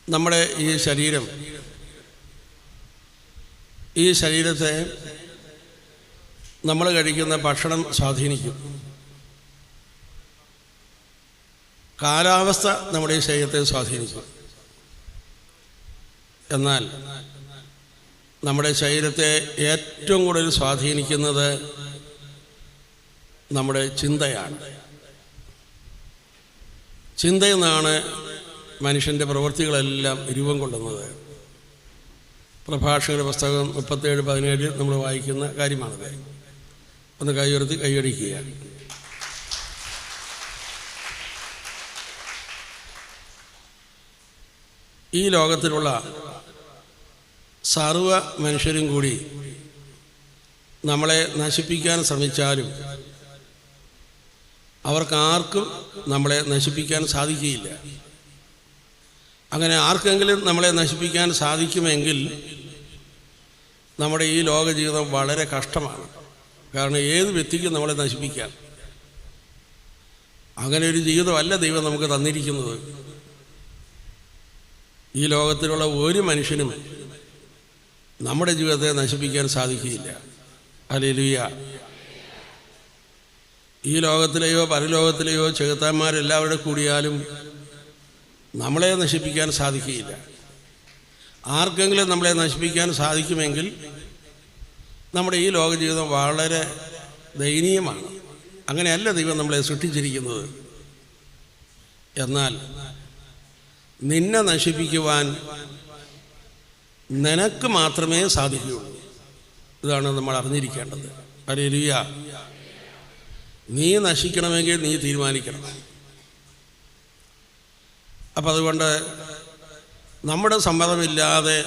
നമ്മുടെ ഈ ശരീരത്തെ നമ്മൾ കഴിക്കുന്ന ഭക്ഷണം സ്വാധീനിക്കും. കാലാവസ്ഥ നമ്മുടെ ഈ ശരീരത്തെ സ്വാധീനിക്കും. എന്നാൽ നമ്മുടെ ശരീരത്തെ ഏറ്റവും കൂടുതൽ സ്വാധീനിക്കുന്നത് നമ്മുടെ ചിന്തയാണ്. ചിന്തയിൽ നിന്നാണ് മനുഷ്യൻ്റെ പ്രവൃത്തികളെല്ലാം രൂപം കൊള്ളുന്നത്. പ്രഭാഷകരുടെ പുസ്തകം 37:17 നമ്മൾ വായിക്കുന്ന കാര്യമാണത്. ഒന്ന് കൈയുയർത്തി കൈയടിക്കുക. ഈ ലോകത്തിലുള്ള സർവ മനുഷ്യരും കൂടി നമ്മളെ നശിപ്പിക്കാൻ ശ്രമിച്ചാലും അവർക്കാർക്കും നമ്മളെ നശിപ്പിക്കാൻ സാധിക്കുകയില്ല. അങ്ങനെ ആർക്കെങ്കിലും നമ്മളെ നശിപ്പിക്കാൻ സാധിക്കുമെങ്കിൽ നമ്മുടെ ഈ ലോക ജീവിതം വളരെ കഷ്ടമാണ്. കാരണം ഏത് വ്യക്തിക്കും നമ്മളെ നശിപ്പിക്കാം. അങ്ങനെ ഒരു ജീവിതമല്ല ദൈവം നമുക്ക് തന്നിരിക്കുന്നത്. ഈ ലോകത്തിലുള്ള ഒരു മനുഷ്യനും നമ്മുടെ ജീവിതത്തെ നശിപ്പിക്കാൻ സാധിക്കുകയില്ല. ഹല്ലേലൂയ. ഈ ലോകത്തിലെയോ പരലോകത്തിലെയോ ചെകുത്താന്മാരെല്ലാവരുടെ കൂടിയാലും നമ്മളെ നശിപ്പിക്കാൻ സാധിക്കുകയില്ല. ആർക്കെങ്കിലും നമ്മളെ നശിപ്പിക്കാൻ സാധിക്കുമെങ്കിൽ നമ്മുടെ ഈ ലോക ജീവിതം വളരെ ദയനീയമാണ്. അങ്ങനെയല്ല ദൈവം നമ്മളെ സൃഷ്ടിച്ചിരിക്കുന്നത്. എന്നാൽ നിന്നെ നശിപ്പിക്കുവാൻ നിനക്ക് മാത്രമേ സാധിക്കുകയുള്ളൂ. ഇതാണ് നമ്മൾ അറിഞ്ഞിരിക്കേണ്ടത്. ഹല്ലേലൂയ. നീ നശിക്കണമെങ്കിൽ നീ തീരുമാനിക്കണം. അപ്പം അതുകൊണ്ട് നമ്മുടെ സമ്മതമില്ലാതെ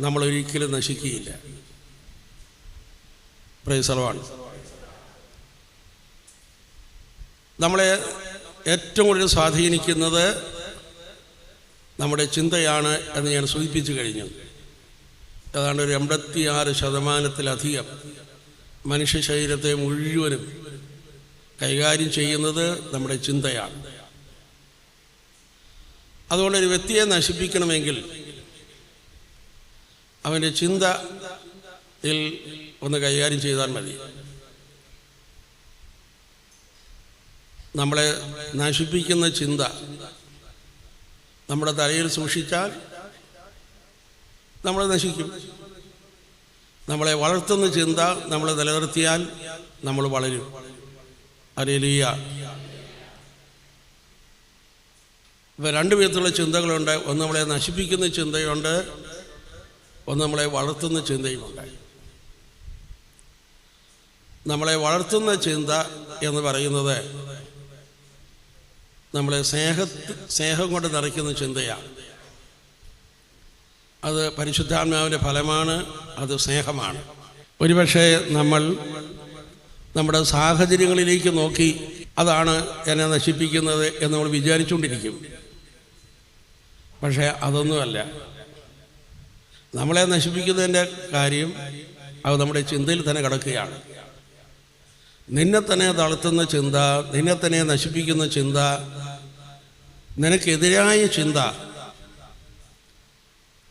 നമ്മളൊരിക്കലും നശിക്കുകയില്ല. Praise the Lord. നമ്മളെ ഏറ്റവും കൂടുതൽ സ്വാധീനിക്കുന്നത് നമ്മുടെ ചിന്തയാണ് എന്ന് ഞാൻ സൂചിപ്പിച്ചു കഴിഞ്ഞു. ഏതാണ്ട് ഒരു 86% മനുഷ്യ ശരീരത്തെ മുഴുവനും കൈകാര്യം ചെയ്യുന്നത് നമ്മുടെ ചിന്തയാണ്. അതുകൊണ്ട് ഒരു വ്യക്തിയെ നശിപ്പിക്കണമെങ്കിൽ അവൻ്റെ ചിന്തയിൽ ഒന്ന് കൈകാര്യം ചെയ്താൽ മതി. നമ്മളെ നശിപ്പിക്കുന്ന ചിന്ത നമ്മുടെ തലയിൽ സൂക്ഷിച്ചാൽ നമ്മൾ നശിക്കും. നമ്മളെ വളർത്തുന്ന ചിന്ത നമ്മൾ നിലനിർത്തിയാൽ നമ്മൾ വളരും. ഹല്ലേലൂയ. ഇപ്പം 2 വിധത്തിലുള്ള ചിന്തകളുണ്ട്. ഒന്ന് നമ്മളെ നശിപ്പിക്കുന്ന ചിന്തയുണ്ട്, ഒന്ന് നമ്മളെ വളർത്തുന്ന ചിന്തയുമുണ്ട്. നമ്മളെ വളർത്തുന്ന ചിന്ത എന്ന് പറയുന്നത് നമ്മളെ സ്നേഹം കൊണ്ട് നിറയ്ക്കുന്ന ചിന്തയാണ്. അത് പരിശുദ്ധാത്മാവിൻ്റെ ഫലമാണ്. അത് സ്നേഹമാണ്. ഒരുപക്ഷെ നമ്മൾ നമ്മുടെ സാഹചര്യങ്ങളിലേക്ക് നോക്കി അതാണ് എന്നെ നശിപ്പിക്കുന്നത് എന്ന് നമ്മൾ വിചാരിച്ചുകൊണ്ടിരിക്കും. പക്ഷേ അതൊന്നുമല്ല. നമ്മളെ നശിപ്പിക്കുന്നതിൻ്റെ കാര്യം അത് നമ്മുടെ ചിന്തയിൽ തന്നെ കിടക്കുകയാണ്. നിന്നെ തന്നെ തളർത്തുന്ന ചിന്ത, നിന്നെ തന്നെ നശിപ്പിക്കുന്ന ചിന്ത, നിനക്കെതിരായ ചിന്ത,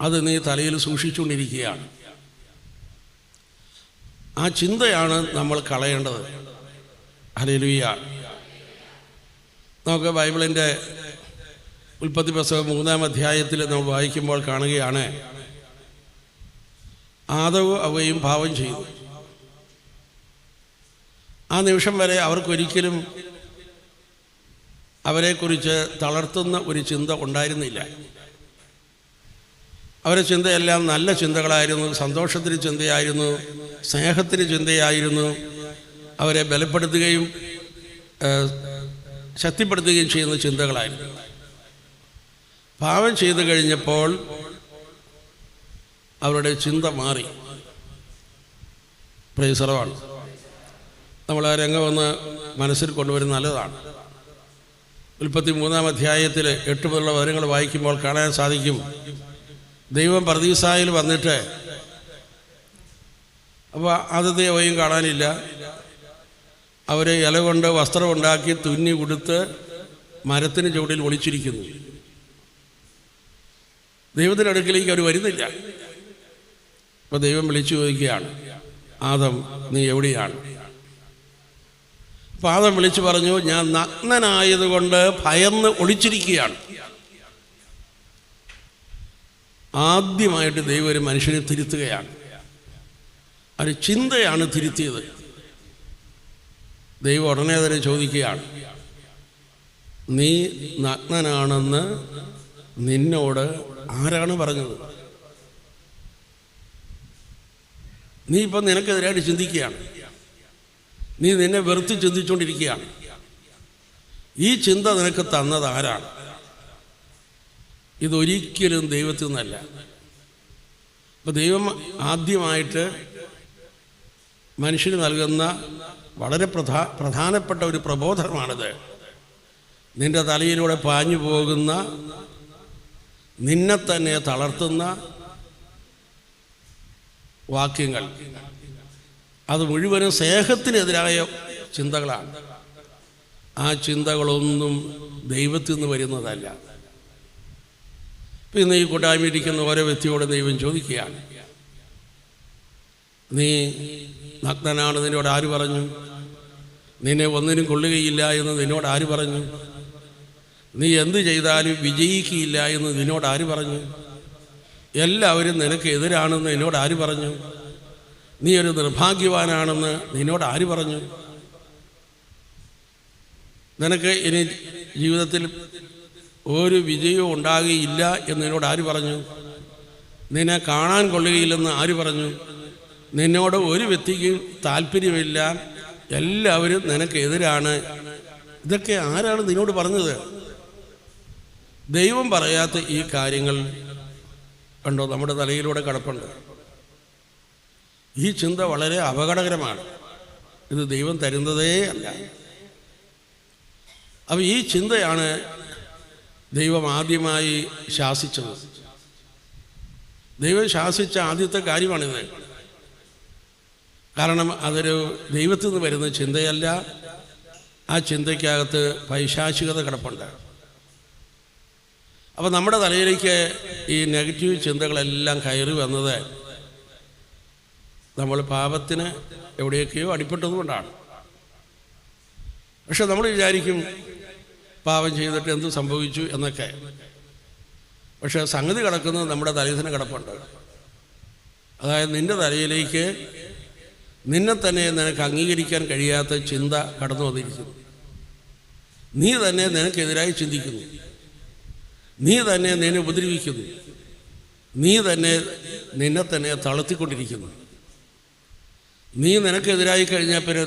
അത് നീ തലയിൽ സൂക്ഷിച്ചുകൊണ്ടിരിക്കുകയാണ്. ആ ചിന്തയാണ് നമ്മൾ കളയേണ്ടത്. ഹല്ലേലൂയ. നമുക്ക് ബൈബിളിൻ്റെ ഉൽപ്പത്തി പുസ്തകം 3-ാം അധ്യായത്തിൽ നമ്മൾ വായിക്കുമ്പോൾ കാണുകയാണ്, ആദവും ഹവ്വയും പാപം ചെയ്തു. ആ നിമിഷം വരെ അവർക്കൊരിക്കലും അവരെക്കുറിച്ച് തളർത്തുന്ന ഒരു ചിന്ത ഉണ്ടായിരുന്നില്ല. അവരുടെ ചിന്തയെല്ലാം നല്ല ചിന്തകളായിരുന്നു. സന്തോഷത്തിന് ചിന്തയായിരുന്നു, സ്നേഹത്തിന് ചിന്തയായിരുന്നു. അവരെ ബലപ്പെടുത്തുകയും ശക്തിപ്പെടുത്തുകയും ചെയ്യുന്ന ചിന്തകളായിരുന്നു. പാപം ചെയ്തു കഴിഞ്ഞപ്പോൾ അവരുടെ ചിന്ത മാറി. Praise the Lord. നമ്മൾ ആ രംഗം ഒന്ന് മനസ്സിൽ കൊണ്ടുവരുന്നത് നല്ലതാണ്. ഉൽപ്പത്തി 3-ാം അധ്യായത്തിൽ 8 മുതലുള്ള വചനങ്ങൾ വായിക്കുമ്പോൾ കാണാൻ സാധിക്കും, ദൈവം പർദീസായിൽ വന്നിട്ട്, അപ്പോൾ ആദ്യത്തെ ഹവ്വയും കാണാനില്ല. അവരെ ഇല കൊണ്ട് വസ്ത്രമുണ്ടാക്കി തുന്നി കൊടുത്ത് മരത്തിന് ചുവട്ടിൽ ഒളിച്ചിരിക്കുന്നു. ദൈവത്തിൻ്റെ അടുക്കിലേക്ക് അവർ വരുന്നില്ല. അപ്പോൾ ദൈവം വിളിച്ചു ചോദിക്കുകയാണ്, ആദം നീ എവിടെയാണ്? അപ്പോൾ ആദം വിളിച്ചു പറഞ്ഞു, ഞാൻ നഗ്നനായതുകൊണ്ട് ഭയന്ന് ഒളിച്ചിരിക്കുകയാണ്. ആദ്യമായിട്ട് ദൈവം ഒരു മനുഷ്യനെ തിരുത്തുകയാണ്. ഒരു ചിന്തയാണ് തിരുത്തിയത്. ദൈവം ഉടനെ തന്നെ ചോദിക്കുകയാണ്, നീ നഗ്നനാണെന്ന് നിന്നോട് ആരാണ് പറഞ്ഞത്? നീ ഇപ്പം നിനക്കെതിരായിട്ട് ചിന്തിക്കുകയാണ്. നീ നിന്നെ വെറുത്ത് ചിന്തിച്ചുകൊണ്ടിരിക്കുകയാണ്. ഈ ചിന്ത നിനക്ക് തന്നത് ആരാണ്? ഇതൊരിക്കലും ദൈവത്തിൽ നിന്നല്ല. അപ്പം ദൈവം ആദ്യമായിട്ട് മനുഷ്യന് നൽകുന്ന വളരെ പ്രധാനപ്പെട്ട ഒരു പ്രബോധനമാണിത്. നിന്റെ തലയിലൂടെ പാഞ്ഞു പോകുന്ന, നിന്നെ തന്നെ തളർത്തുന്ന വാക്യങ്ങൾ, അത് മുഴുവനും സ്നേഹത്തിനെതിരായ ചിന്തകളാണ്. ആ ചിന്തകളൊന്നും ദൈവത്തിൽ നിന്ന് വരുന്നതല്ല. ഇന്ന് ഈ കൂട്ടായ്മയിരിക്കുന്ന ഓരോ വ്യക്തിയോട് ദൈവം ചോദിക്കുകയാണ്, നീ നഗ്നനാണ് നിന്നോട് ആര് പറഞ്ഞു? നിന്നെ ഒന്നിനും കൊള്ളുകയില്ല എന്ന് നിന്നോട് ആര് പറഞ്ഞു? നീ എന്ത് ചെയ്താലും വിജയിക്കുകയില്ല എന്ന് നിന്നോട് ആര് പറഞ്ഞു? എല്ലാവരും നിനക്ക് എതിരാണെന്ന് നിന്നോട് ആര് പറഞ്ഞു? നീ ഒരു നിർഭാഗ്യവാനാണെന്ന് നിന്നോട് ആര് പറഞ്ഞു? നിനക്ക് ഇനി ജീവിതത്തിൽ ഒരു വിജയവും ഉണ്ടാകുകയില്ല എന്ന് നിന്നോട് ആര് പറഞ്ഞു? നിന്നെ കാണാൻ കൊള്ളുകയില്ലെന്ന് ആര് പറഞ്ഞു? നിന്നോട് ഒരു വ്യക്തിക്കും താല്പര്യമില്ല, എല്ലാവരും നിനക്ക് എതിരാണ്. ഇതൊക്കെ ആരാണ് നിന്നോട് പറഞ്ഞത്? ദൈവം പറയാത്ത ഈ കാര്യങ്ങൾ കണ്ടോ നമ്മുടെ തലയിലൂടെ കിടപ്പുണ്ട്. ഈ ചിന്ത വളരെ അപകടകരമാണ്. ഇത് ദൈവം തരുന്നതേ അല്ല. അപ്പോൾ ഈ ചിന്തയാണ് ദൈവം ആദ്യമായി ശാസിച്ചത്. ദൈവം ശാസിച്ച ആദ്യത്തെ കാര്യമാണിത്. കാരണം അതൊരു ദൈവത്തിൽ നിന്ന് വരുന്ന ചിന്തയല്ല. ആ ചിന്തയ്ക്കകത്ത് പൈശാചികത കിടപ്പുണ്ട്. അപ്പോൾ നമ്മുടെ തലയിലേക്ക് ഈ നെഗറ്റീവ് ചിന്തകളെല്ലാം കയറി വന്നത് നമ്മൾ പാപത്തിന് എവിടെയൊക്കെയോ അടിപ്പെട്ടതുകൊണ്ടാണ്. പക്ഷെ നമ്മൾ വിചാരിക്കും പാപം ചെയ്തിട്ട് എന്ത് സംഭവിച്ചു എന്നൊക്കെ. പക്ഷെ സംഗതി കിടക്കുന്നത് നമ്മുടെ തലയിൽ തന്നെ കിടപ്പുണ്ട്. അതായത് നിൻ്റെ തലയിലേക്ക് നിന്നെ തന്നെ നിനക്ക് അംഗീകരിക്കാൻ കഴിയാത്ത ചിന്ത കടന്നു വന്നിരിക്കുന്നു. നീ തന്നെ നിനക്കെതിരായി ചിന്തിക്കുന്നു. നീ തന്നെ നിന്നെ ഉപദ്രവിക്കുന്നു. നീ തന്നെ നിന്നെ തന്നെ തളർത്തിക്കൊണ്ടിരിക്കുന്നു. നീ നിനക്കെതിരായി കഴിഞ്ഞാൽ പിന്നെ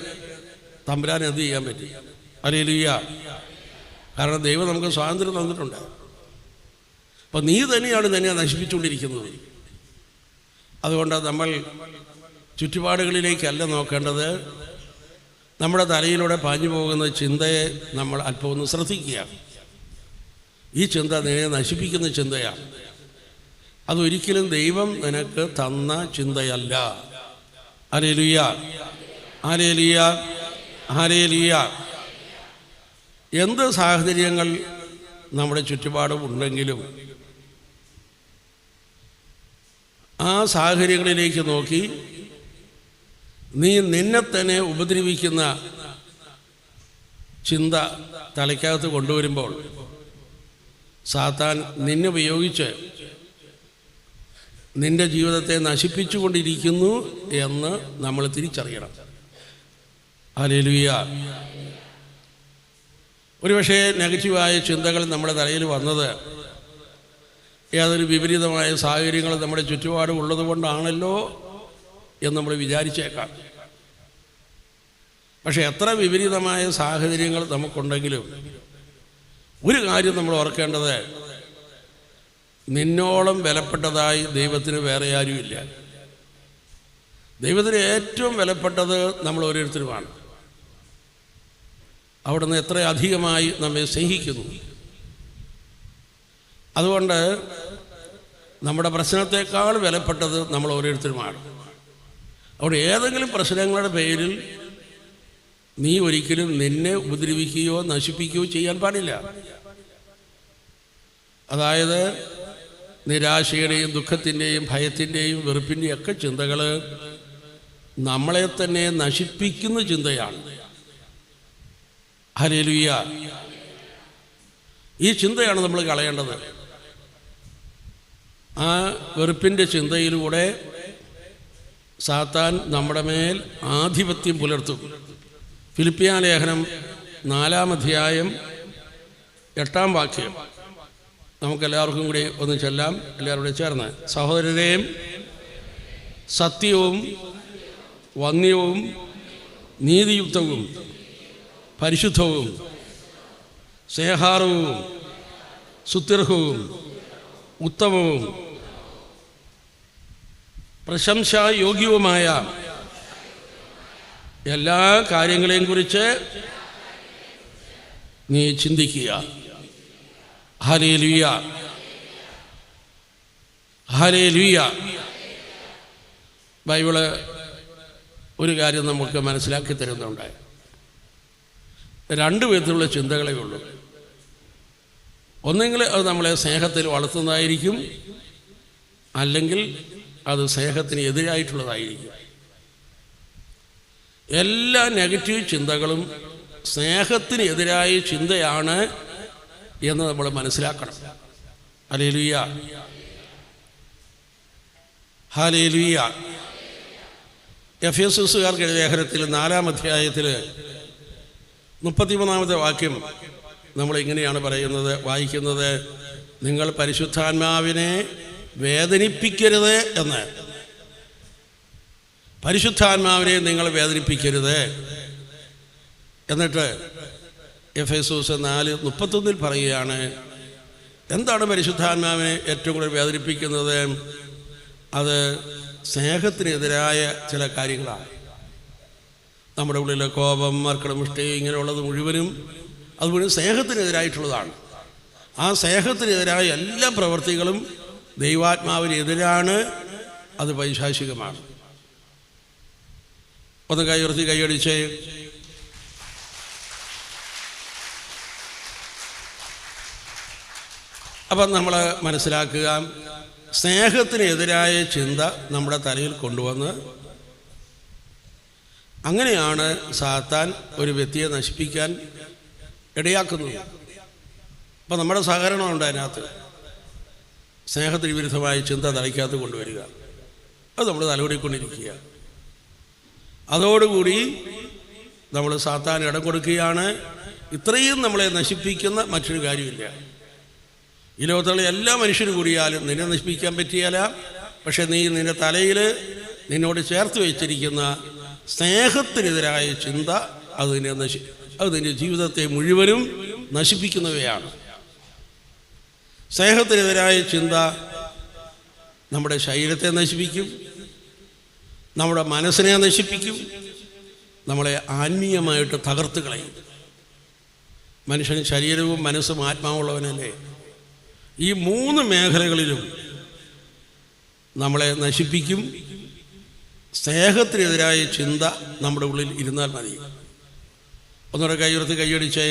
തമ്പുരാൻ എന്ത് ചെയ്യാൻ പറ്റും? ഹല്ലേലൂയ. കാരണം ദൈവം നമുക്ക് സ്വാതന്ത്ര്യം തന്നിട്ടുണ്ട്. അപ്പം നീ തന്നെയാണ് തന്നെ നശിപ്പിച്ചുകൊണ്ടിരിക്കുന്നത്. അതുകൊണ്ട് നമ്മൾ ചുറ്റുപാടുകളിലേക്കല്ല നോക്കേണ്ടത്. നമ്മുടെ തലയിലൂടെ പാഞ്ഞു പോകുന്ന ചിന്തയെ നമ്മൾ അല്പം ഒന്ന് ശ്രദ്ധിക്കുക. ഈ ചിന്ത നിന്നെ നശിപ്പിക്കുന്ന ചിന്തയാണ്. അതൊരിക്കലും ദൈവം നിനക്ക് തന്ന ചിന്തയല്ല. Hallelujah, hallelujah, hallelujah. എന്ത് സാഹചര്യങ്ങൾ നമ്മുടെ ചുറ്റുപാടും ഉണ്ടെങ്കിലും ആ സാഹചര്യങ്ങളിലേക്ക് നോക്കി നീ നിന്നെ തന്നെ ഉപദ്രവിക്കുന്ന ചിന്ത തലയ്ക്കകത്ത് കൊണ്ടുവരുമ്പോൾ സാത്താൻ നിന്നെ ഉപയോഗിച്ച് നിന്റെ ജീവിതത്തെ നശിപ്പിച്ചുകൊണ്ടിരിക്കുന്നു എന്ന് നമ്മൾ തിരിച്ചറിയണം. ഹല്ലേലൂയ. ഒരുപക്ഷെ നെഗറ്റീവായ ചിന്തകൾ നമ്മുടെ തലയിൽ വന്നത് യാതൊരു വിപരീതമായ സാഹചര്യങ്ങൾ നമ്മുടെ ചുറ്റുപാടും ഉള്ളത് കൊണ്ടാണല്ലോ എന്ന് നമ്മൾ വിചാരിച്ചേക്കാം. പക്ഷെ എത്ര വിപരീതമായ സാഹചര്യങ്ങൾ നമുക്കുണ്ടെങ്കിലും ഒരു കാര്യം നമ്മൾ ഓർക്കേണ്ടത്, നിന്നോളം വിലപ്പെട്ടതായി ദൈവത്തിന് വേറെ ആരുമില്ല. ദൈവത്തിന് ഏറ്റവും വിലപ്പെട്ടത് നമ്മൾ ഓരോരുത്തരുമാണ്. അവിടുന്ന് എത്ര അധികമായി നമ്മെ സ്നേഹിക്കുന്നു. അതുകൊണ്ട് നമ്മുടെ പ്രശ്നത്തെക്കാൾ വിലപ്പെട്ടത് നമ്മൾ ഓരോരുത്തരുമാണ്. അവിടെ ഏതെങ്കിലും പ്രശ്നങ്ങളുടെ പേരിൽ നീ ഒരിക്കലും നിന്നെ ഉപദ്രവിക്കുകയോ നശിപ്പിക്കുകയോ ചെയ്യാൻ പാടില്ല. അതായത് നിരാശയുടെയും ദുഃഖത്തിൻ്റെയും ഭയത്തിൻ്റെയും വെറുപ്പിൻ്റെയും ഒക്കെ ചിന്തകൾ നമ്മളെ തന്നെ നശിപ്പിക്കുന്ന ചിന്തയാണ്. ഹല്ലേലൂയ. ഈ ചിന്തയാണ് നമ്മൾ കളയേണ്ടത്. ആ വെറുപ്പിൻ്റെ ചിന്തയിലൂടെ സാത്താൻ നമ്മുടെ മേൽ ആധിപത്യം പുലർത്തും. ഫിലിപ്പിയ ലേഖനം 4-ാം അധ്യായം 8-ാം വാക്യം നമുക്കെല്ലാവർക്കും കൂടി ഒന്ന് ചൊല്ലാം. എല്ലാവരോടും ചേർന്ന്: സഹോദരരെയും സത്യവും വന്യവും നീതിയുക്തവും പരിശുദ്ധവും സ്നേഹാർഹവും സുത്യർഹവും ഉത്തമവും പ്രശംസായോഗ്യവുമായ എല്ലാ കാര്യങ്ങളെയും കുറിച്ച് നീ ചിന്തിക്കുക. Hallelujah, hallelujah. ബൈബിള് ഒരു കാര്യം നമുക്ക് മനസ്സിലാക്കി തരുന്നുണ്ട്. 2 വിധത്തിലുള്ള ചിന്തകളേ ഉള്ളൂ. ഒന്നെങ്കിൽ അത് നമ്മളെ സ്നേഹത്തിൽ വളർത്തുന്നതായിരിക്കും, അല്ലെങ്കിൽ അത് സ്നേഹത്തിന് എതിരായിട്ടുള്ളതായിരിക്കും. എല്ലാ നെഗറ്റീവ് ചിന്തകളും സ്നേഹത്തിന് എതിരായ ചിന്തയാണ് എന്ന് നമ്മൾ മനസ്സിലാക്കണം. Hallelujah, hallelujah. എഫെസോസുകാർക്ക് എഴുതിയ ലേഖനത്തിൽ 4-ാം അധ്യായത്തിൽ 33-ാമത്തെ വാക്യം നമ്മളിങ്ങനെയാണ് പറയുന്നത്, വായിക്കുന്നത്: നിങ്ങൾ പരിശുദ്ധാത്മാവിനെ വേദനിപ്പിക്കരുത് എന്ന്. പരിശുദ്ധാത്മാവിനെ നിങ്ങൾ വേദനിപ്പിക്കരുത്. എന്നിട്ട് എഫെസോസ് 4:31 പറയുകയാണ്, എന്താണ് പരിശുദ്ധാത്മാവിനെ ഏറ്റവും കൂടുതൽ വേദനിപ്പിക്കുന്നത്? അത് സ്നേഹത്തിനെതിരായ ചില കാര്യങ്ങളാണ്. നമ്മുടെ ഉള്ളിലെ കോപം, മർക്കടമുഷ്ടി, ഇങ്ങനെയുള്ളത് മുഴുവനും അത് മുഴുവൻ സ്നേഹത്തിനെതിരായിട്ടുള്ളതാണ്. ആ സ്നേഹത്തിനെതിരായ എല്ലാ പ്രവൃത്തികളും ദൈവാത്മാവിനെതിരാണ്. അത് പൈശാചികമാണ്. ഒന്ന് കൈ ഉയർത്തി കൈയടിച്ച് അപ്പം നമ്മൾ മനസ്സിലാക്കുക, സ്നേഹത്തിനെതിരായ ചിന്ത നമ്മുടെ തലയിൽ കൊണ്ടുവന്ന് അങ്ങനെയാണ് സാത്താൻ ഒരു വ്യക്തിയെ നശിപ്പിക്കാൻ ഇടയാക്കുന്നത്. അപ്പം നമ്മുടെ സഹകരണമുണ്ട് അതിനകത്ത്. സ്നേഹത്തിന് വിരുദ്ധമായ ചിന്ത തലയ്ക്കകത്ത് കൊണ്ടുവരിക, അത് നമ്മൾ തലകൂടിക്കൊണ്ടിരിക്കുക. അതോടുകൂടി നമ്മൾ സാത്താൻ ഇടം കൊടുക്കുകയാണ്. ഇത്രയും നമ്മളെ നശിപ്പിക്കുന്ന മറ്റൊരു കാര്യമില്ല. ഈ ലോകത്തുള്ള എല്ലാ മനുഷ്യരും കൂടിയാലും നിന്നെ നശിപ്പിക്കാൻ പറ്റിയാല. പക്ഷെ നീ നിൻ്റെ തലയിൽ നിന്നോട് ചേർത്ത് വെച്ചിരിക്കുന്ന സ്നേഹത്തിനെതിരായ ചിന്ത അത് നിൻ്റെ ജീവിതത്തെ മുഴുവനും നശിപ്പിക്കുന്നവയാണ്. സ്നേഹത്തിനെതിരായ ചിന്ത നമ്മുടെ ശരീരത്തെ നശിപ്പിക്കും, നമ്മുടെ മനസ്സിനെ നശിപ്പിക്കും, നമ്മളെ ആത്മീയമായിട്ട് തകർത്ത് കളയും. മനുഷ്യൻ ശരീരവും മനസ്സും ആത്മാവുള്ളവനല്ലേ. ഈ 3 മേഖലകളിലും നമ്മളെ നശിപ്പിക്കും. സ്നേഹത്തിനെതിരായ ചിന്ത നമ്മുടെ ഉള്ളിൽ ഇരുന്നാൽ മതി. ഒന്നുകൂടെ കൈയുയർത്തി കൈയടിച്ച്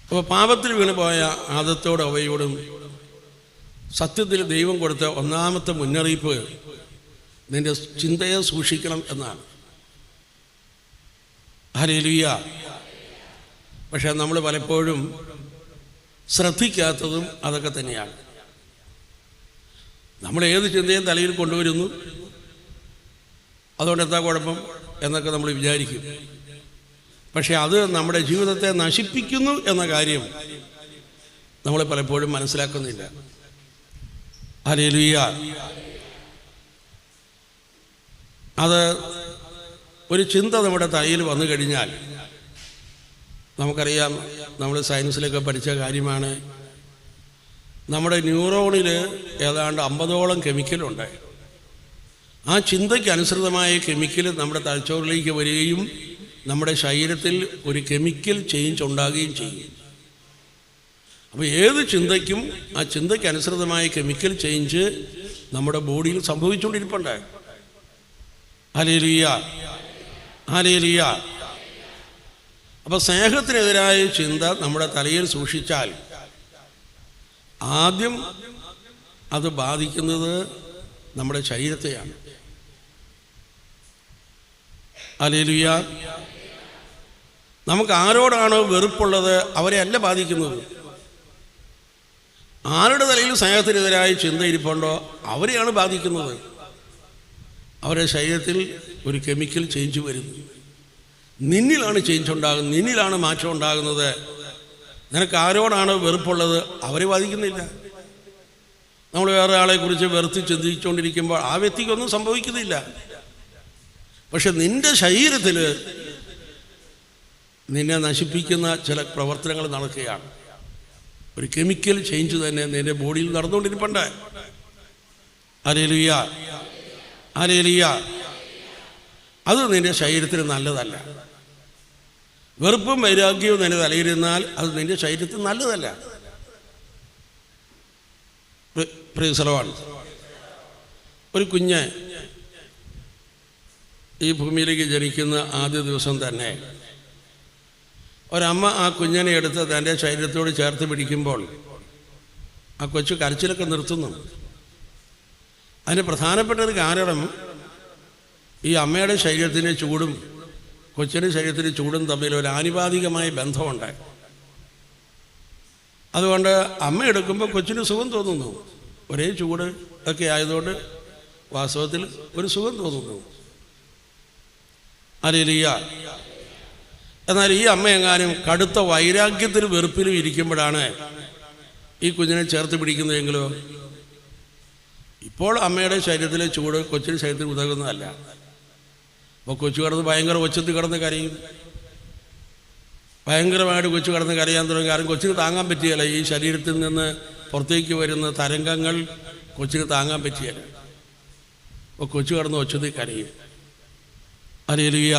അപ്പോൾ പാപത്തിൽ വീണുപോയ ആദത്തോടും അവയോടും സത്യത്തിൽ ദൈവം കൊടുത്ത ഒന്നാമത്തെ മുന്നറിയിപ്പ് നിൻ്റെ ചിന്തയെ സൂക്ഷിക്കണം എന്നാണ്. ഹല്ലേലൂയ. പക്ഷേ നമ്മൾ പലപ്പോഴും ശ്രദ്ധിക്കാത്തതും അതൊക്കെ തന്നെയാണ്. നമ്മൾ ഏത് ചിന്തയും തലയിൽ കൊണ്ടുവരുന്നു, അതുകൊണ്ട് എന്താ കുഴപ്പം എന്നൊക്കെ നമ്മൾ വിചാരിക്കും. പക്ഷെ അത് നമ്മുടെ ജീവിതത്തെ നശിപ്പിക്കുന്നു എന്ന കാര്യം നമ്മൾ പലപ്പോഴും മനസ്സിലാക്കുന്നില്ല. ഹല്ലേലൂയ. അത് ഒരു ചിന്ത നമ്മുടെ തലയിൽ വന്നു കഴിഞ്ഞാൽ, നമുക്കറിയാം, നമ്മൾ സയൻസിലൊക്കെ പഠിച്ച കാര്യമാണ്, നമ്മുടെ ന്യൂറോണിൽ ഏതാണ്ട് 50ഓളം കെമിക്കലുണ്ട്. ആ ചിന്തയ്ക്ക് അനുസൃതമായ കെമിക്കൽ നമ്മുടെ തലച്ചോറിലേക്ക് വരികയും നമ്മുടെ ശരീരത്തിൽ ഒരു കെമിക്കൽ ചേഞ്ച് ഉണ്ടാകുകയും ചെയ്യും. അപ്പോൾ ഏത് ചിന്തയ്ക്കും ആ ചിന്തയ്ക്ക് അനുസൃതമായ കെമിക്കൽ ചേഞ്ച് നമ്മുടെ ബോഡിയിൽ സംഭവിച്ചുകൊണ്ടിരിപ്പുണ്ട്. Hallelujah, hallelujah. അപ്പോൾ സ്നേഹത്തിനെതിരായ ചിന്ത നമ്മുടെ തലയിൽ സൂക്ഷിച്ചാൽ ആദ്യം അത് ബാധിക്കുന്നത് നമ്മുടെ ശരീരത്തെയാണ്. ഹല്ലേലൂയ. നമുക്ക് ആരോടാണോ വെറുപ്പുള്ളത് അവരെ അല്ല ബാധിക്കുന്നത്. ആരുടെ തലയിൽ സ്നേഹത്തിനെതിരായ ചിന്ത ഇരിപ്പുണ്ടോ അവരെയാണ് ബാധിക്കുന്നത്. അവരുടെ ശരീരത്തിൽ ഒരു കെമിക്കൽ ചേഞ്ച് വരുന്നു. നിന്നിലാണ് ചേഞ്ച് ഉണ്ടാകുന്നത്, നിന്നിലാണ് മാറ്റം ഉണ്ടാകുന്നത്. നിനക്ക് ആരോടാണോ വെറുപ്പുള്ളത് അവരെ ബാധിക്കുന്നില്ല. നമ്മൾ വേറെ ആളെക്കുറിച്ച് വെറുത്ത് ചിന്തിച്ചുകൊണ്ടിരിക്കുമ്പോൾ ആ വ്യക്തിക്കൊന്നും സംഭവിക്കുന്നില്ല. പക്ഷെ നിന്റെ ശരീരത്തിൽ നിന്നെ നശിപ്പിക്കുന്ന ചില പ്രവർത്തനങ്ങൾ നടക്കുകയാണ്. ഒരു കെമിക്കൽ ചേഞ്ച് തന്നെ നിന്റെ ബോഡിയിൽ നടന്നുകൊണ്ടിരിപ്പുണ്ട്. Hallelujah, hallelujah. അത് നിന്റെ ശരീരത്തിന് നല്ലതല്ല. വെറുപ്പും വൈരാഗ്യവും നിന്റെ തലയിരുന്നാൽ അത് നിന്റെ ശരീരത്തിന് നല്ലതല്ല. പ്രിയസലവാണ്. ഒരു കുഞ്ഞ് ഈ ഭൂമിയിലേക്ക് ജനിക്കുന്ന ആദ്യ ദിവസം തന്നെ ഒരമ്മ ആ കുഞ്ഞിനെ എടുത്ത് തൻ്റെ ശരീരത്തോട് ചേർത്ത് പിടിക്കുമ്പോൾ ആ കൊച്ചു കരച്ചിലൊക്കെ നിർത്തുന്നു. അതിന് പ്രധാനപ്പെട്ട ഒരു കാരണം ഈ അമ്മയുടെ ശരീരത്തിൻ്റെ ചൂടും കൊച്ചിൻ്റെ ശരീരത്തിൻ്റെ ചൂടും തമ്മിൽ ഒരു ആനുപാതികമായ ബന്ധമുണ്ട്. അതുകൊണ്ട് അമ്മ എടുക്കുമ്പോൾ കൊച്ചിന് സുഖം തോന്നുന്നു. ഒരേ ചൂട് ഒക്കെ ആയതുകൊണ്ട് വാസ്തവത്തിൽ ഒരു സുഖം തോന്നുന്നു. ഹല്ലേലൂയ. എന്നാൽ ഈ അമ്മ എങ്ങാനും കടുത്ത വൈരാഗ്യത്തിലും വെറുപ്പിലും ഇരിക്കുമ്പോഴാണ് ഈ കുഞ്ഞിനെ ചേർത്ത് പിടിക്കുന്നതെങ്കിലോ ഇപ്പോൾ അമ്മയുടെ ശരീരത്തിലെ ചൂട് കൊച്ചിൻ്റെ ശരീരത്തിൽ ഉതകുന്നതല്ല. അപ്പോൾ കൊച്ചു കിടന്ന് ഭയങ്കര ഒച്ചത്തിൽ കിടന്ന് കരയും. ഭയങ്കരമായിട്ട് കൊച്ചു കിടന്ന് കരയാൻ തുടങ്ങി. കാരണം കൊച്ചിന് താങ്ങാൻ പറ്റിയല്ല. ഈ ശരീരത്തിൽ നിന്ന് പുറത്തേക്ക് വരുന്ന തരംഗങ്ങൾ കൊച്ചിന് താങ്ങാൻ പറ്റിയല്ല. അപ്പോൾ കൊച്ചു കിടന്ന് ഒച്ചത്തിൽ കരയും. Hallelujah,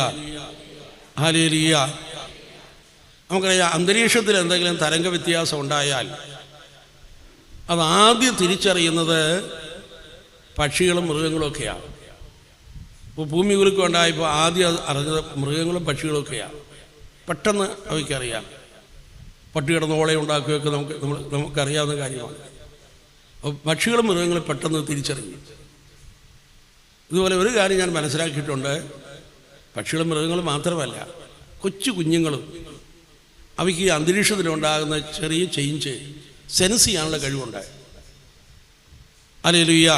hallelujah. നമുക്കറിയാം, അന്തരീക്ഷത്തിൽ എന്തെങ്കിലും തരംഗ വ്യത്യാസം ഉണ്ടായാൽ അതാദ്യം തിരിച്ചറിയുന്നത് പക്ഷികളും മൃഗങ്ങളുമൊക്കെയാണ്. ഇപ്പോൾ ഭൂമി കുലുക്കം ഉണ്ടായപ്പോൾ ആദ്യം അറിഞ്ഞത് മൃഗങ്ങളും പക്ഷികളുമൊക്കെയാണ്. പെട്ടെന്ന് അവയ്ക്കറിയാം. പട്ടി കിടന്ന് ഓള ഉണ്ടാക്കുകയൊക്കെ നമുക്കറിയാവുന്ന കാര്യമാണ്. അപ്പോൾ പക്ഷികളും മൃഗങ്ങളും പെട്ടെന്ന് തിരിച്ചറിയും. ഇതുപോലെ ഒരു കാര്യം ഞാൻ മനസ്സിലാക്കിയിട്ടുണ്ട്. പക്ഷികളും മൃഗങ്ങളും മാത്രമല്ല, കൊച്ചു കുഞ്ഞുങ്ങളും അവയ്ക്ക് ഈ അന്തരീക്ഷത്തിലുണ്ടാകുന്ന ചെറിയ ചേഞ്ച് സെൻസ് ചെയ്യാനുള്ള കഴിവുണ്ടായി. ഹല്ലേലൂയ.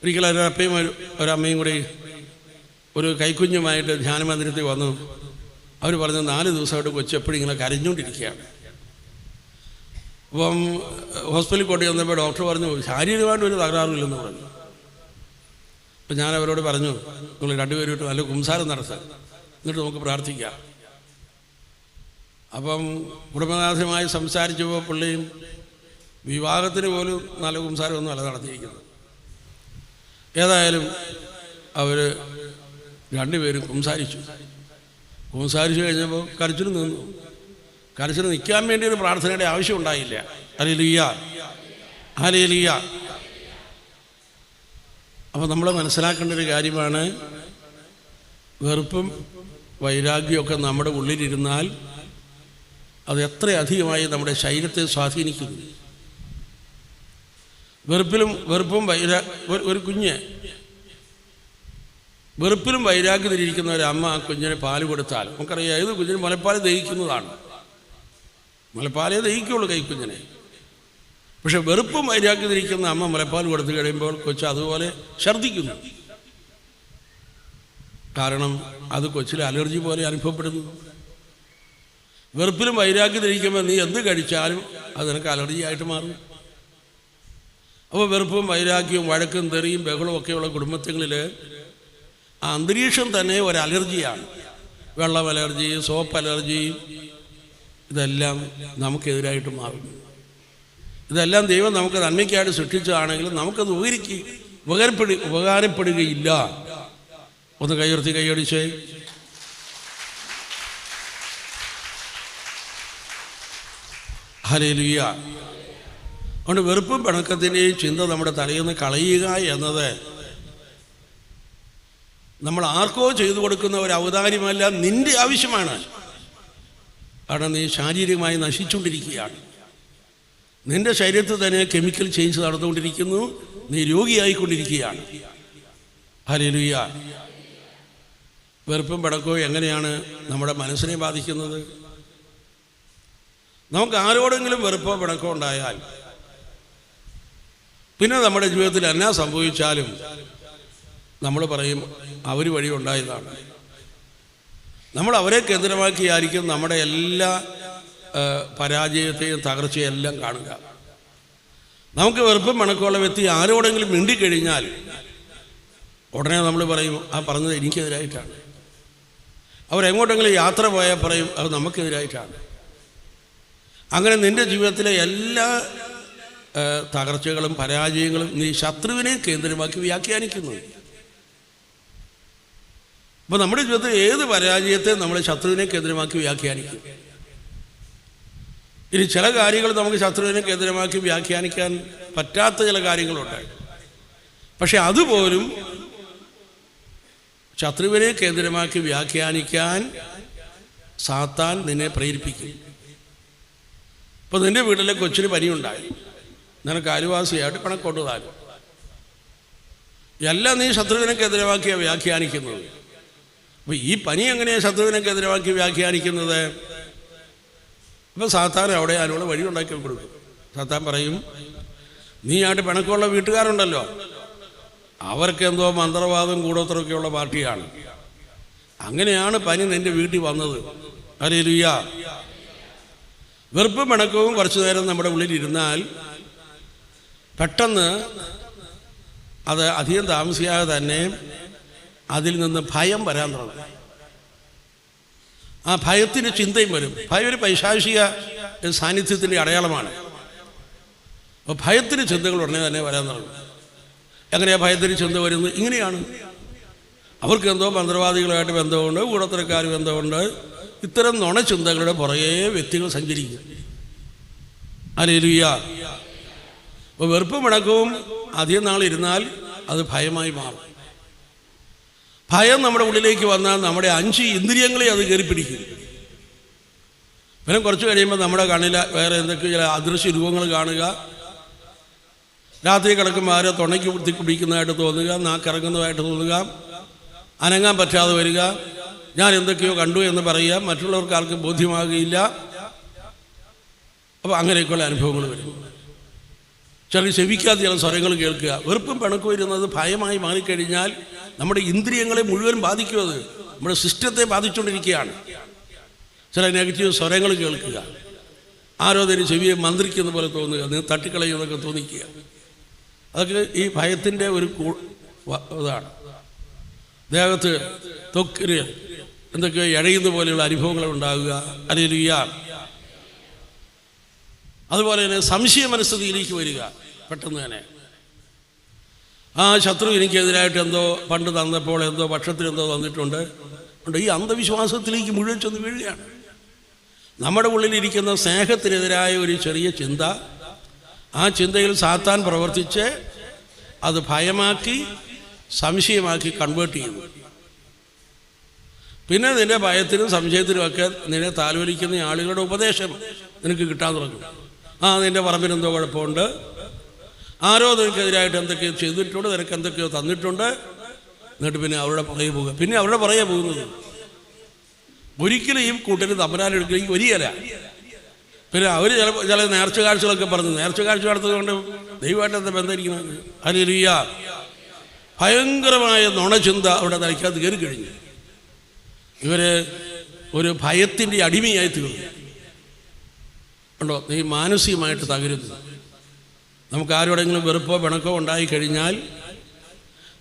ഒരിക്കലും ഒരപ്പയും ഒരമ്മയും കൂടി ഒരു കൈക്കുഞ്ഞുമായിട്ട് ധ്യാനമന്ദിരത്തിൽ വന്നു. അവർ പറഞ്ഞ് 4 ദിവസമായിട്ട് കൊച്ചു എപ്പോഴും ഇങ്ങനെ കരഞ്ഞുകൊണ്ടിരിക്കുകയാണ്. അപ്പം ഹോസ്പിറ്റലിൽ കൊണ്ടു വന്നപ്പോൾ ഡോക്ടർ പറഞ്ഞു ശാരീരികമായിട്ട് ഒരു തകരാറില്ലെന്ന് പറഞ്ഞു. അപ്പം ഞാൻ അവരോട് പറഞ്ഞു, നിങ്ങൾ രണ്ടുപേരും നല്ല കുംസാരം നടത്തുക, എന്നിട്ട് നമുക്ക് പ്രാർത്ഥിക്കാം. അപ്പം കുടുംബനാഥനുമായി സംസാരിച്ചപ്പോൾ പുള്ളിയും വിവാഹത്തിന് പോലും നല്ല കുംസാരമൊന്നും അല്ല നടത്തിയിരിക്കുന്നത്. ഏതായാലും അവർ രണ്ടുപേരും കുംസാരിച്ചു കഴിഞ്ഞപ്പോൾ കരച്ചിൽ നിന്നു. കരച്ചിൽ നിൽക്കാൻ വേണ്ടി ഒരു പ്രാർത്ഥനയുടെ ആവശ്യം ഉണ്ടായില്ല. Hallelujah, hallelujah. അപ്പോൾ നമ്മൾ മനസ്സിലാക്കേണ്ട ഒരു കാര്യമാണ്, വെറുപ്പും വൈരാഗ്യമൊക്കെ നമ്മുടെ ഉള്ളിലിരുന്നാൽ അത് എത്രയധികമായി നമ്മുടെ ശരീരത്തെ സ്വാധീനിക്കുന്നു. വെറുപ്പും ഒരു കുഞ്ഞ് വെറുപ്പിലും വൈരാഗ്യത്തിലിരിക്കുന്ന ഒരു അമ്മ ആ കുഞ്ഞിന് പാല് കൊടുത്താൽ നമുക്കറിയാം ഏത് കുഞ്ഞിന് മുലപ്പാൽ ദഹിക്കുന്നതാണ്. മുലപ്പാലേ ദഹിക്കുള്ളൂ കൈക്കുഞ്ഞിനെ. പക്ഷെ വെറുപ്പും വൈരാഗ്യത്തിലിരിക്കുന്ന അമ്മ മുലപ്പാൽ കൊടുത്തു കഴിയുമ്പോൾ കൊച്ചു അതുപോലെ ഛർദ്ദിക്കുന്നു. കാരണം അത് കൊച്ചിലെ അലർജി പോലെ അനുഭവപ്പെടുന്നു. വെറുപ്പിലും വൈരാഗ്യത്തിലിരിക്കുമ്പോൾ നീ എന്ത് കഴിച്ചാലും അത് നിനക്ക് അലർജി ആയിട്ട് മാറും. അപ്പോൾ വെറുപ്പും വൈരാഗ്യവും വഴക്കും തെറിയും ബഹളവും ഒക്കെയുള്ള കുടുംബങ്ങളിൽ ആ അന്തരീക്ഷം തന്നെ ഒരു അലർജിയാണ്. വെള്ളം അലർജി, സോപ്പ് അലർജി, ഇതെല്ലാം നമുക്കെതിരായിട്ട് മാറും. ഇതെല്ലാം ദൈവം നമുക്ക് നന്മയ്ക്കായിട്ട് സൃഷ്ടിച്ചതാണെങ്കിലും നമുക്കത് ഉപകാരപ്പെടുകയില്ല. ഒന്ന് കൈയുയർത്തി കൈയടിച്ചേ. ഹല്ലേലൂയ. അതുകൊണ്ട് വെറുപ്പും പിണക്കത്തിൻ്റെയും ചിന്ത നമ്മുടെ തലയിൽ നിന്ന് കളയുക എന്നത് നമ്മൾ ആർക്കോ ചെയ്തു കൊടുക്കുന്ന ഒരു ഔദാര്യമല്ല, നിന്റെ ആവശ്യമാണ്. കാരണം നീ ശാരീരികമായി നശിച്ചുകൊണ്ടിരിക്കുകയാണ്. നിന്റെ ശരീരത്തിൽ തന്നെ കെമിക്കൽ ചേഞ്ച് നടന്നുകൊണ്ടിരിക്കുന്നു. നീ രോഗിയായിക്കൊണ്ടിരിക്കുകയാണ്. ഹല്ലേലൂയ. വെറുപ്പും പിണക്കവും എങ്ങനെയാണ് നമ്മുടെ മനസ്സിനെ ബാധിക്കുന്നത്? നമുക്ക് ആരോടെങ്കിലും വെറുപ്പോ പിണക്കോ ഉണ്ടായാൽ പിന്നെ നമ്മുടെ ജീവിതത്തിൽ എന്നാ സംഭവിച്ചാലും നമ്മൾ പറയും അവർ വഴി ഉണ്ടായതാണ്. നമ്മൾ അവരെ കേന്ദ്രമാക്കിയായിരിക്കും നമ്മുടെ എല്ലാ പരാജയത്തെയും തകർച്ചയും എല്ലാം കാണുക. നമുക്ക് വെറുപ്പും പിണക്കമുള്ള വ്യക്തി ആരോടെങ്കിലും മിണ്ടിക്കഴിഞ്ഞാൽ ഉടനെ നമ്മൾ പറയും ആ പറഞ്ഞത് എനിക്കെതിരായിട്ടാണ്. അവരെങ്ങോട്ടെങ്കിലും യാത്ര പോയാൽ പറയും അത് നമുക്കെതിരായിട്ടാണ്. അങ്ങനെ നിൻ്റെ ജീവിതത്തിലെ എല്ലാ തകർച്ചകളും പരാജയങ്ങളും നീ ശത്രുവിനെ കേന്ദ്രമാക്കി വ്യാഖ്യാനിക്കുന്നു. അപ്പോൾ നമ്മുടെ ജീവിതത്തിൽ ഏത് പരാജയത്തെ നമ്മൾ ശത്രുവിനെ കേന്ദ്രമാക്കി വ്യാഖ്യാനിക്കും. ഇനി ചില കാര്യങ്ങൾ നമുക്ക് ശത്രുവിനെ കേന്ദ്രമാക്കി വ്യാഖ്യാനിക്കാൻ പറ്റാത്ത ചില കാര്യങ്ങളുണ്ട്. പക്ഷെ അതുപോലും ശത്രുവിനെ കേന്ദ്രമാക്കി വ്യാഖ്യാനിക്കാൻ സാത്താൻ നിന്നെ പ്രേരിപ്പിക്കും. ഇപ്പോൾ നിൻ്റെ വീട്ടിലെ കൊച്ചിന് പനിയുണ്ടായി, നിനക്ക് അയൽവാസിയായിട്ട് പിണക്കോട്ട് താനും എല്ലാം നീ ശത്രുവിനെ കേന്ദ്രമാക്കിയാണ് വ്യാഖ്യാനിക്കുന്നത്. അപ്പോൾ ഈ പനി എങ്ങനെയാണ് ശത്രുവിനെ കേന്ദ്രമാക്കി വ്യാഖ്യാനിക്കുന്നത്? അപ്പോൾ സാത്താൻ അവിടെ അതിനുള്ള വഴി ഉണ്ടാക്കി കൊടുക്കും. സാത്താൻ പറയും നീ ആയിട്ട് പിണക്കമുള്ള വീട്ടുകാരുണ്ടല്ലോ, അവർക്ക് എന്തോ മന്ത്രവാദം കൂടോത്രമൊക്കെയുള്ള പാർട്ടിയാണ്, അങ്ങനെയാണ് പനി നിൻ്റെ വീട്ടിൽ വന്നത്. ഹല്ലേലൂയ. വെറുപ്പും പിണക്കവും കുറച്ചു നേരം നമ്മുടെ ഉള്ളിലിരുന്നാൽ പെട്ടെന്ന് അത് അധികം താമസിയാതെ തന്നെ അതിൽ നിന്ന് ഭയം വരാൻ തുടങ്ങും. ആ ഭയത്തിന് ചിന്തയും വരും. ഭയം ഒരു പൈശാചിക സാന്നിധ്യത്തിൻ്റെ അടയാളമാണ്. അപ്പോൾ ഭയത്തിന് ചിന്തകൾ ഉടനെ തന്നെ വരാൻ തുടങ്ങും. എങ്ങനെയാണ് ഭയത്തിന് ചിന്ത വരുന്നത്? ഇങ്ങനെയാണ്, അവർക്ക് എന്തോ മന്ത്രവാദികളുമായിട്ട് ബന്ധമുണ്ട്, കൂടത്തരക്കാർ ബന്ധമുണ്ട്. ഇത്തരം നുണചിന്തകളുടെ പുറകെ വ്യക്തികൾ സഞ്ചരിക്കും. ഹല്ലേലൂയ. അപ്പോൾ വെറുപ്പും പിണക്കവും അധികം നാളിരുന്നാൽ അത് ഭയമായി മാറും. ഭയം നമ്മുടെ ഉള്ളിലേക്ക് വന്നാൽ നമ്മുടെ 5 ഇന്ദ്രിയങ്ങളെ അത് കയറി പിടിക്കും. പിന്നെ കുറച്ച് കഴിയുമ്പോൾ നമ്മുടെ കണ്ണിൽ വേറെ എന്തൊക്കെയോ ചില അദൃശ്യ രൂപങ്ങൾ കാണുക, രാത്രി കിടക്കുമ്പോൾ ആരോ തുണയ്ക്ക് കുത്തി കുടിക്കുന്നതായിട്ട് തോന്നുക, നാക്കിറങ്ങുന്നതായിട്ട് തോന്നുക, അനങ്ങാൻ പറ്റാതെ വരിക, ഞാൻ എന്തൊക്കെയോ കണ്ടു എന്ന് പറയുക, മറ്റുള്ളവർക്ക് ആർക്കും ബോധ്യമാകുകയില്ല. അപ്പോൾ അങ്ങനെയൊക്കെയുള്ള അനുഭവങ്ങൾ വരും. ചില ചെവിക്കാത്ത ചില സ്വരങ്ങൾ കേൾക്കുക. വെറുപ്പും പിണക്കും ഇരുന്നത് ഭയമായി മാറിക്കഴിഞ്ഞാൽ നമ്മുടെ ഇന്ദ്രിയങ്ങളെ മുഴുവൻ ബാധിക്കും. അത് നമ്മുടെ സിസ്റ്റത്തെ ബാധിച്ചുകൊണ്ടിരിക്കുകയാണ്. ചില നെഗറ്റീവ് സ്വരങ്ങൾ കേൾക്കുക, ആരോ തന്നെ ചെവിയെ മന്ത്രിക്കുന്ന പോലെ തോന്നുക, നിങ്ങൾ തട്ടിക്കളയുന്നതൊക്കെ തോന്നിക്കുക. അതൊക്കെ ഈ ഭയത്തിൻ്റെ ഒരു ഇതാണ്. ദേഹത്ത് തൊക്കിന് എന്തൊക്കെയോ ഇഴയുന്ന പോലെയുള്ള അനുഭവങ്ങൾ ഉണ്ടാകുക. ഹല്ലേലൂയ. അതുപോലെ തന്നെ സംശയ മനസ്ഥിതിയിലേക്ക് വരിക. പെട്ടെന്ന് തന്നെ ആ ശത്രു എനിക്കെതിരായിട്ട് എന്തോ പണ്ട് തന്നപ്പോൾ എന്തോ പക്ഷത്തിലെന്തോ തന്നിട്ടുണ്ട്. ഈ അന്ധവിശ്വാസത്തിലേക്ക് മുഴുവൻ ചെന്ന് വീഴുകയാണ്. നമ്മുടെ ഉള്ളിലിരിക്കുന്ന സ്നേഹത്തിനെതിരായ ഒരു ചെറിയ ചിന്ത, ആ ചിന്തയിൽ സാത്താൻ പ്രവർത്തിച്ച് അത് ഭയമാക്കി സംശയമാക്കി കൺവേർട്ട് ചെയ്യുന്നു. പിന്നെ നിന്റെ ഭയത്തിനും സംശയത്തിനുമൊക്കെ നിന്നെ താലോലിക്കുന്ന ആളുകളുടെ ഉപദേശം നിനക്ക് കിട്ടാൻ തുടങ്ങും. നിൻ്റെ പറമ്പിനെന്തോ കുഴപ്പമുണ്ട്, ആരോ നിനക്കെതിരായിട്ട് എന്തൊക്കെയോ ചെയ്തിട്ടുണ്ട്, നിനക്ക് എന്തൊക്കെയോ തന്നിട്ടുണ്ട്. എന്നിട്ട് പിന്നെ അവരുടെ പുറകെ പോകുക. പിന്നെ അവരുടെ പുറകെ പോകുന്നത് ഒരിക്കലും ഈ കൂട്ടത്തിൽ തമ്പരാനെടുക്കുകയും വരികയില്ല. പിന്നെ അവർ ചില നേർച്ച കാഴ്ചകളൊക്കെ പറഞ്ഞു, നേർച്ച കാഴ്ച നടത്തുകൊണ്ട് ദൈവമായിട്ട് എന്താ ബന്ധമിരിക്കുന്നത്? ഹല്ലേലൂയ. ഭയങ്കരമായ നുണചിന്ത അവിടെ തലയ്ക്കകത്ത് കയറി കഴിഞ്ഞു. ഇവർ ഒരു ഭയത്തിൻ്റെ അടിമയായി തീർന്നു. ഉണ്ടോ? നീ മാനസികമായിട്ട് തകരുന്നു. നമുക്ക് ആരോടെങ്കിലും വെറുപ്പോ പിണക്കോ ഉണ്ടായിക്കഴിഞ്ഞാൽ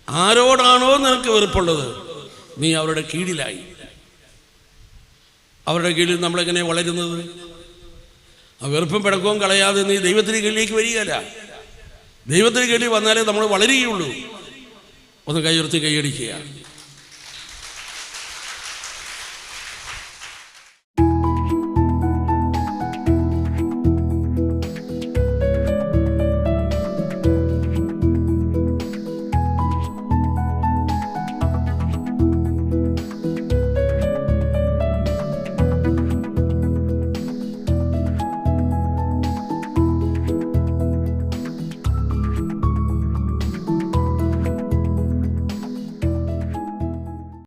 ആരോടാണോ നിനക്ക് വെറുപ്പുള്ളത് നീ അവരുടെ കീഴിലായി. അവരുടെ കീഴിൽ നമ്മളെങ്ങനെ വളരുന്നത്? ആ വെറുപ്പും പിണക്കവും കളയാതെ നീ ദൈവത്തിന് കീഴിലേക്ക് വരികയല്ല. ദൈവത്തിന് കീഴിൽ വന്നാലേ നമ്മൾ വളരുകയുള്ളൂ. ഒന്ന് കൈയുയർത്തി കൈയടിക്കുക.